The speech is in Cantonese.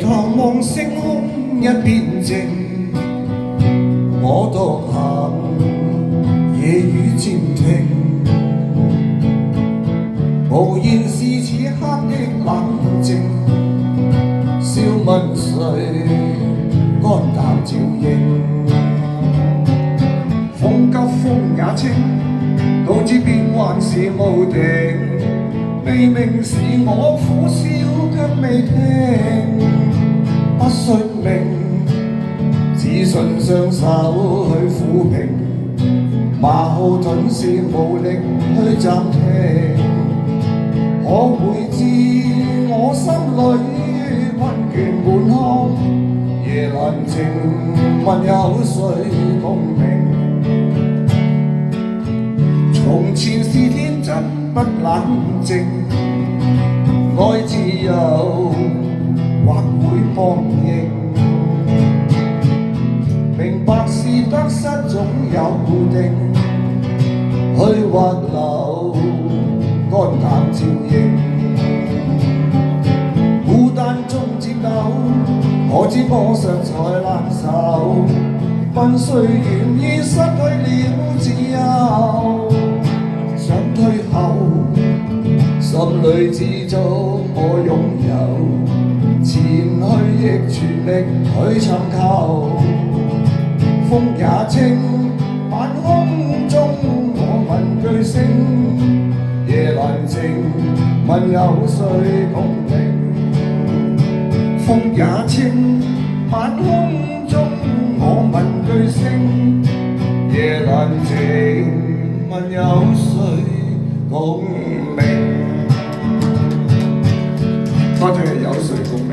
堂望星空一片靜，我獨行夜雨漸停，無言是此刻的冷靜，笑問誰肝膽照應，風急風也清，導致變幻是無定，未明是我苦笑卻未停，不信命，只信雙手去撫平，馬後盾是無力去暫停，可會知我心裏困倦滿腔，夜闌靜問有誰共鳴？從前是天真不冷靜，愛自由或會放映，明白是得失總有定，去或留肝膽照應，孤單中戰鬥，可知我實在難受，問誰願意失去了自由？想退後，心裏只祝我擁有，前去亦全力去尋求。風也清，晚空中我問句星，夜闌靜問有誰共鳴？風也清，晚空中我問句星，夜闌靜問有誰共鳴？多謝有誰共鳴。